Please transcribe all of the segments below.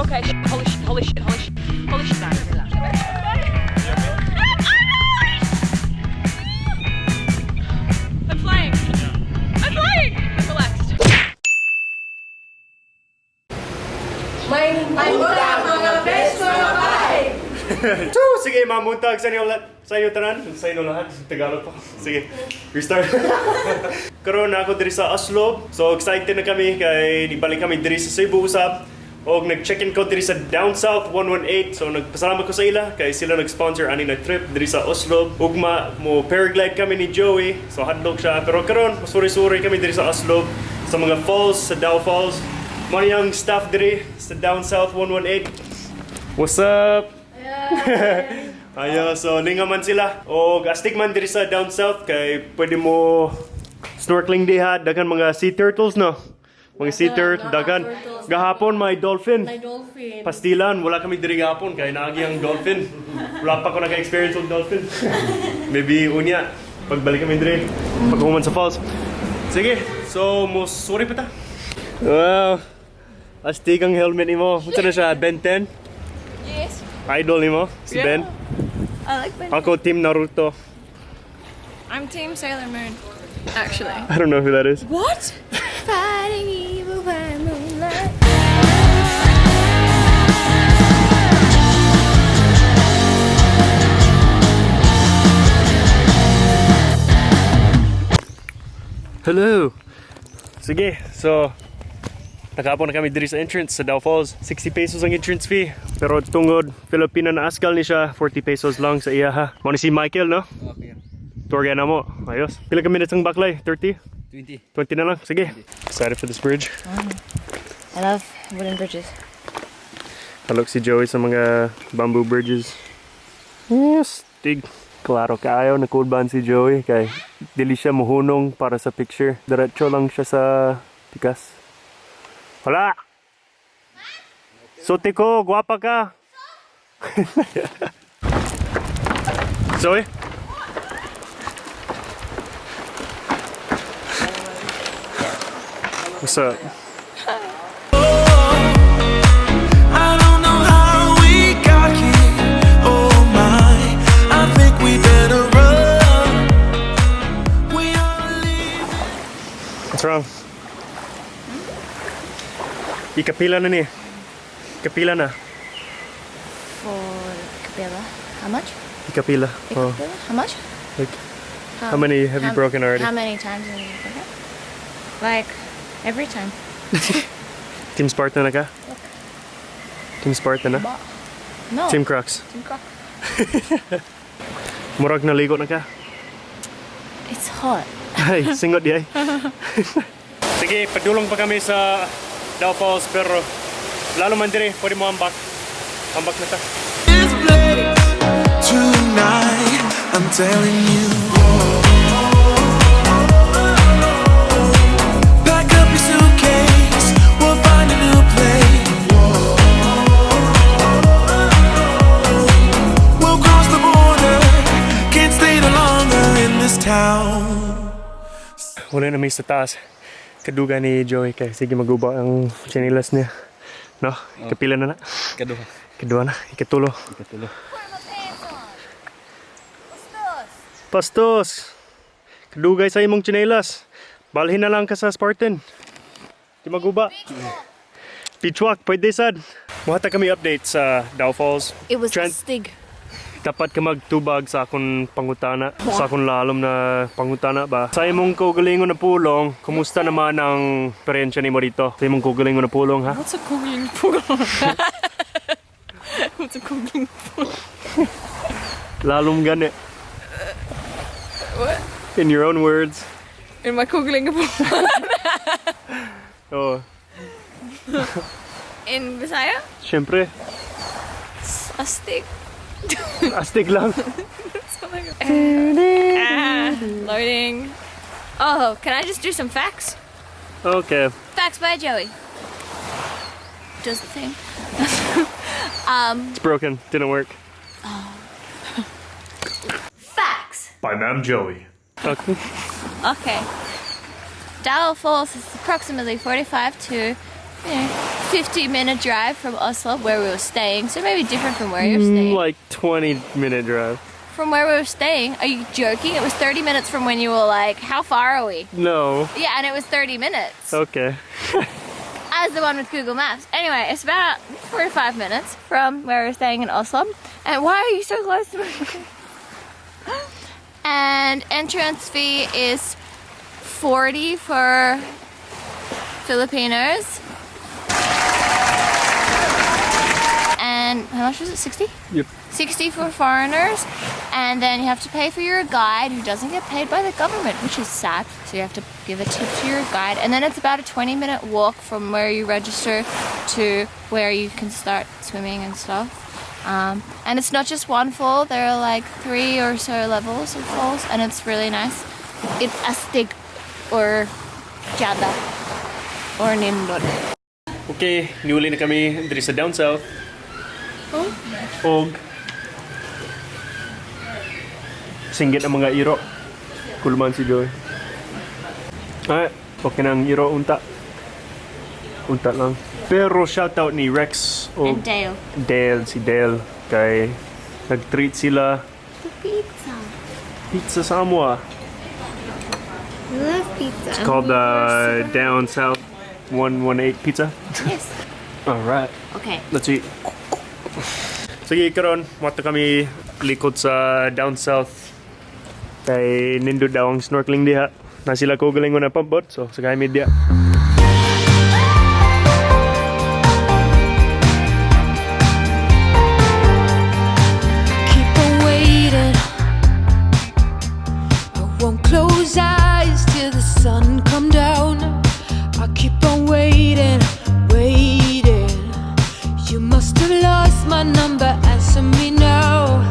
Okay, holy shit. Relax. I'm flying. I'm relaxed. Mamuntag mga best mga vibe! Sige, mamuntag sa inyo tanan, sa inyo lahat. Tagalog pa. Sige, restart. Karoon na ako diri sa Oslob. So excited na kami kay ibalik kami diri sa Cebu usab. Og nag-check-in ko diri sa Down South 118. So nagpasalamat ko sa ila kay sila nag-sponsor ani na trip diri sa Oslob. Ugma mo paraglide kami ni Joey. So hadlok siya. Pero karon suri-suri kami diri sa Oslob sa mga falls, sa Dau Falls. Mga yung staff diri sa Down South 118. What's up? Ayo, so lingaman sila. O astig man diri sa Down South kay pwede mo snorkeling diha, dagan mga sea turtles no. Mga sea turtle dagan. Gahapon may dolphin. Pastilan, wala kami diri gahapon kay naagi ang dolphin. Wala pa ko naka-experience og dolphin. Maybe unya pagbalik kami diri paghuman sa falls. Sige, so mo sorry pa ta. Wow. Astig ang helmet nimo. Unsa na siya? Ben 10? Yes. Idol nimo? Si Ben? I like Ben. Ako team Naruto. I'm Team Sailor Moon. Actually. I don't know who that is. What? Fighting evil by moonlight. Hello. Sige, so nakapon na kami diri sa entrance sa Dau Falls. 60 pesos ang entrance fee. Pero tungod Filipina na askal ni siya, 40 pesos lang sa iya ha. Mo ni si Michael no? Okay. Tour na mo. Ayos. Pila ka minutes ang baklay? 30? 20. 20 na lang. Sige. Excited for this bridge. I love wooden bridges. Halok si Joey sa mga bamboo bridges. Yes. Tig. Klaro kaayo nakudban si Joey kay dili siya muhunong para sa picture. Diretso lang siya sa tikas. Wala! Suti ko, guwapa ka! Zoe? What's up? I don't know how we got here. Oh my, I think we better run. We are leaving. What's wrong? Ikapila na ni. Ikapila na. For Capella. How much? Ikapila. Oh. How much? Like, how many have you broken already? How many times have you broken? Like, every time. Team Spartan na ka? Team Spartan na? No. Team Crocs. Team Croc. Murag naligo na ka? It's hot. Ay, singot di ay. Sige, padulong pa kami sa Dau Falls pero lalo man dire, pwede mo ambak. Ambak na ta. This place tonight, I'm telling you. Pack up your suitcase, we'll find a new place. We'll cross the border, can't stay no longer in this town. Wala na may sa taas. Kaduga ni Joey kay sige maguba ang chinilas niya. No? Kapila na na. Kaduha. Kedua na. Ikatulo. Ikatulo. Pastos! Kadugay sa imong chinelas. Balhin na lang ka sa Spartan. Di maguba. Pitchwalk, pwede sad. Muhata kami update sa Dau Falls. It was Trent, astig. dapat ka magtubag sa akong pangutana. Sa akong lalom na pangutana ba. Sa imong kugalingon na pulong, kumusta naman ang parensya ni mo dito? Sa imong kugalingon na pulong ha? What's a cooking pool? What's a cooking pool? Lalom gani. What? In your own words. In my cooking pool? Oh, In Bisaya? syempre. Astig. Astig lang. Loading. Oh, can I just do some facts? Okay. Facts by Joey. Does the thing. It's broken. Didn't work. Facts. By Ma'am Joey. Okay. Okay. Dau Falls is approximately 45 to 50-minute drive from Oslob where we were staying, so maybe different from where you're staying. Like 20-minute drive. From where we were staying? Are you joking? It was 30 minutes from when you were like, how far are we? No. Yeah, and it was 30 minutes. Okay. As the one with Google Maps. Anyway, it's about 45 minutes from where we're staying in Oslob. And why are you so close to me? And entrance fee is 40 for Filipinos. And how much was it? 60? Yep. 60 for foreigners. And then you have to pay for your guide who doesn't get paid by the government, which is sad. So you have to give a tip to your guide. And then it's about a 20-minute walk from where you register to where you can start swimming and stuff. And it's not just one fall, there are like 3 or so levels of falls, and it's really nice. It's astig or jada or nindot. Okay, niuli na kami diri sa down south. Og singgit ang mga iro. Kulman si Joy. Ay, okay nang iro unta. Unta lang. Pero shoutout ni Rex And Dale. Si Dale. Kay nag-treat sila. The pizza. Pizza Samoa. We love pizza. It's called the Down South 118 Pizza. Yes. Alright. Okay. Let's eat. Sige, karon mato kami likod sa Down South. Kay nindot daw ang snorkeling diha. Na sila ko galing na pambot. So, sa kay media. Close eyes till the sun come down. I keep on waiting, waiting. You must have lost my number, answer me now.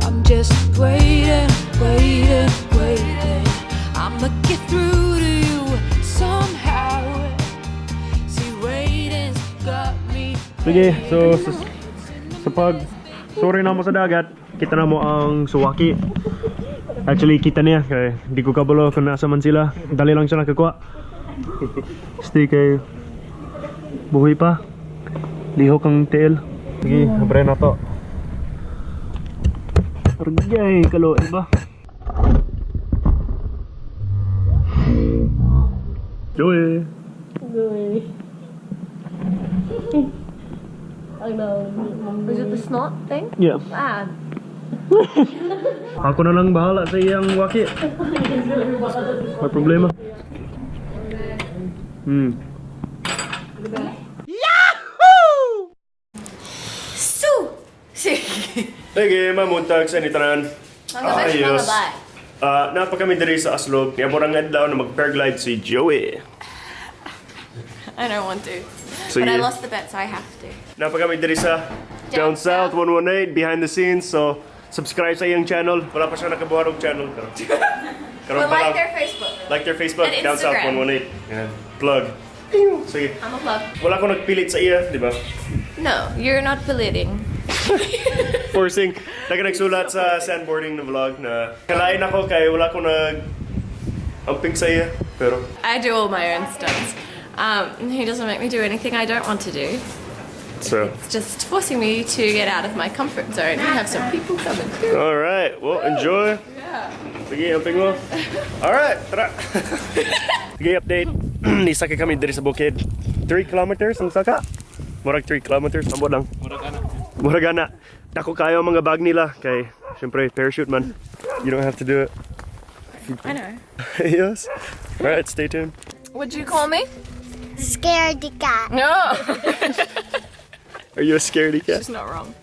I'm just waiting, waiting, waiting. I'ma get through to you somehow. See, waiting's got me. Sige, so sa pag sorry na mo sa dagat, kita na mo ang suwaki. Actually, kita niya kay di ko kabalo kung nasa man sila. Dali lang siya nakakuha. Stay kay buhay pa. Lihok ang tail. Sige, abre na to. Argay, kalo, iba. Joey. Was it the snot thing? Yeah. Ah. Ako na lang bahala sa iyang waki. May problema. Yahoo! So. Sige, mamuntag sa nitanan. Ayos. Napa kami diri sa Oslob. Niyaborang adlaw na mag-paraglide si Joey. I don't want to. Sige. But I lost the bet, so I have to. Napa kami diri sa Down South 118 behind the scenes. So, subscribe sa iyang channel. Wala pa siya nakabuhat og channel. But like their Facebook. Like their Facebook, And Down South Instagram. 118. Yan. Plug. Sige. I'm a plug. Wala ko nagpilit sa iya, di ba? No, you're not belittling. Forcing. Nagsulat sa sandboarding na vlog na kalain ako kay wala ko amping sa iya. Pero I do all my own stunts. He doesn't make me do anything I don't want to do. so. It's just forcing me to get out of my comfort zone and have some people coming through. Alright, well, enjoy. Yeah. Sige, amping mo. Alright, tara. Sige, update. Nisaka kami diri sa bukid. 3 kilometers ang saka. Murag 3 kilometers. Ambot lang. Muragana. Dako kayo ang mga bag nila. Kay, syempre, parachute man. You don't have to do it. I know. Yes. Alright, stay tuned. Would you call me? Scaredy cat. No. Are you a scaredy cat? It's not wrong.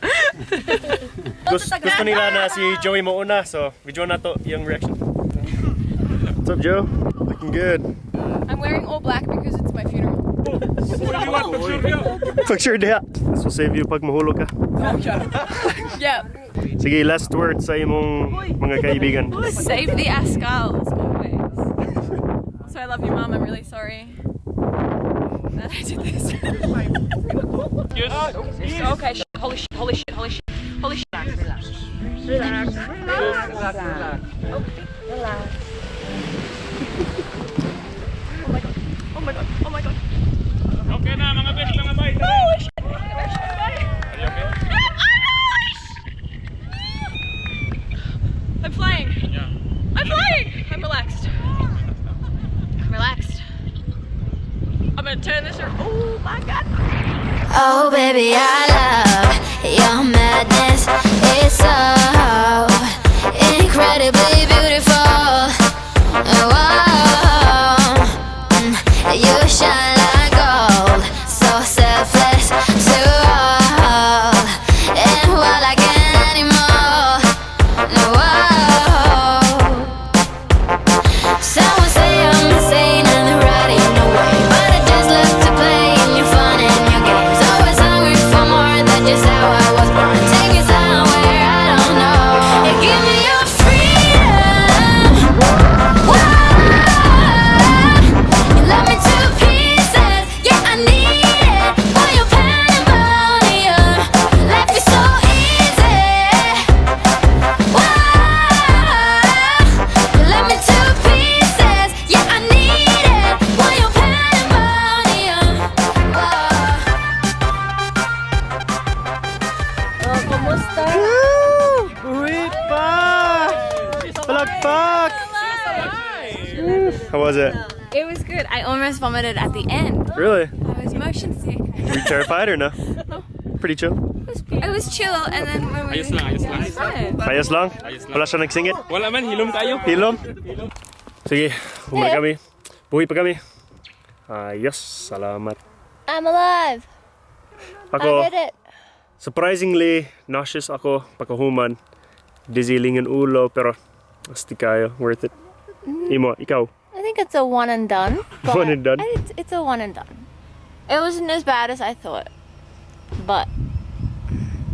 Gusto nila na si Joey mo una, so video na to yung reaction. What's up, Joe? Looking good. I'm wearing all black because it's my funeral. Picture dia. This will save you pag mahulog ka. Yeah. Sige, last word sa imong mga kaibigan. Save the Ascals always. So I love you, Mom. I'm really sorry that I did this. Okay. Holy shit. Holy shit. Holy shit. Holy shit. Relax. Relax. Relax. Relax. Relax. Relax. Oh my god. Oh my god. Oh my god. Okay na mga best, mga bay. Oh baby, I love your madness. It's so incredibly beautiful. Oh, you shine like gold, so selfless to all. And while like an animal, whoa. Someone say I'm insane and they're right in the way, but I just love to play in your fun and your games. Always hungry for more, that's just how I was born. Take me somewhere I don't know, and give me your freedom. Whoa. You love me to pieces, yeah I need it. For your pandemonium, life is so easy. Whoa. You love me to pieces, yeah I need it. For your pandemonium. Uwi pa! Palakpak! How was it? It was good. I almost vomited at the end. Really? I was motion sick. Were you terrified or no? Pretty chill. It was chill, and then when we... Ayos lang, ayos lang. Fine. Ayos lang? Wala siya nagsingit? Wala man, hilom tayo. Hilom? Sige, umay kami. Buhay pa kami. Ayos, salamat. I'm alive. I Ako, did it. surprisingly, nauseous ako pagkahuman. Dizzy lang ang ulo, pero asti kayo, worth it. Imo, ikaw? I think it's a one and done. but One and done? It's a one and done. It wasn't as bad as I thought, but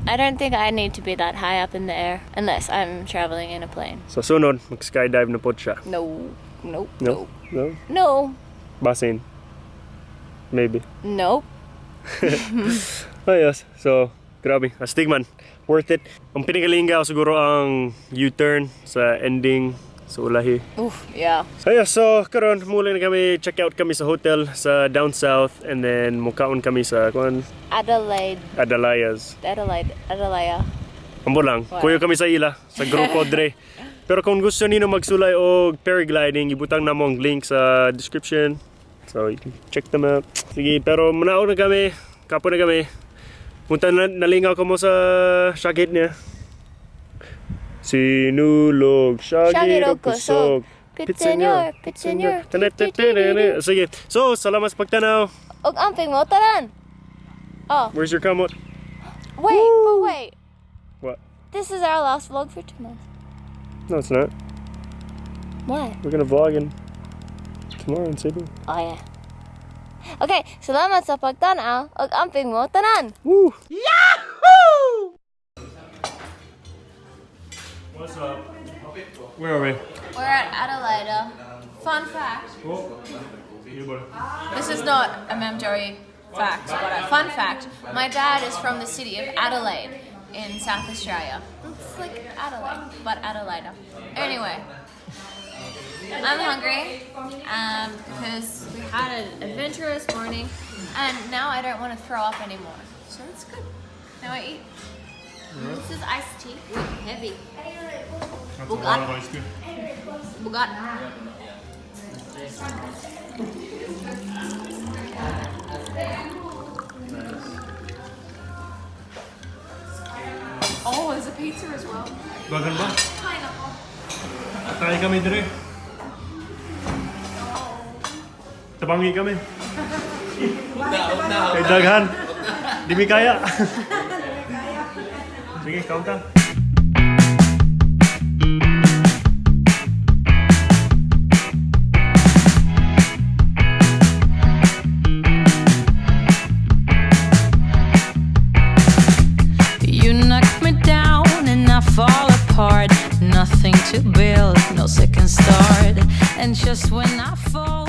I don't think I need to be that high up in the air unless I'm traveling in a plane. Sa sunod, mag-skydive na po siya. No, nope, No? No? no, Basin? Maybe. nope. Ayos. So, grabe. Astig man. Worth it. Ang pinagalingaw siguro ang U-turn sa ending sa Ulahi. Oof, yeah. Ayos. So, karon muli na kami. Check out kami sa hotel sa down south and then mukaon kami sa Adelaide. Adelaide. Ambo lang. Wow. Kuyo kami sa ila sa grupo dre. Pero kung gusto niyo magsulay og paragliding, ibutang na mo ang link sa description. So, you can check them out. Sige, pero munaon na kami. Kapo na kami. Punta na nalingaw ko mo sa syagit niya. Sinulog, syagit o kusog. Pitsenyor. Sige. So, salamat sa pagtanaw. Og amping mo tanan. Oh, Where's your kamot? wait. What? This is our last vlog for tonight. No, it's not. Why? We're gonna vlog in tomorrow in Cebu. Oh yeah. Okay, salamat sa pagtanaw og amping mo tanan. Woo! What's up? Where are we? We're at Adelaide. Fun fact. This is not a mandatory fact, but a fun fact. My dad is from the city of Adelaide in South Australia. It's like Adelaide, but Adelaide. Anyway, I'm hungry because we had an adventurous morning, and now I don't want to throw up anymore. So it's good. Now I eat. This is iced tea. Heavy. Bugat. Bugat. Oh, there's a pizza as well. Bagan ba? Pineapple. Tayo kami dire. Tabangi kami. Kay daghan. Di mi kaya. Sige, count ka. You knock me down and I fall apart. Nothing to build, no second start. And just when I fall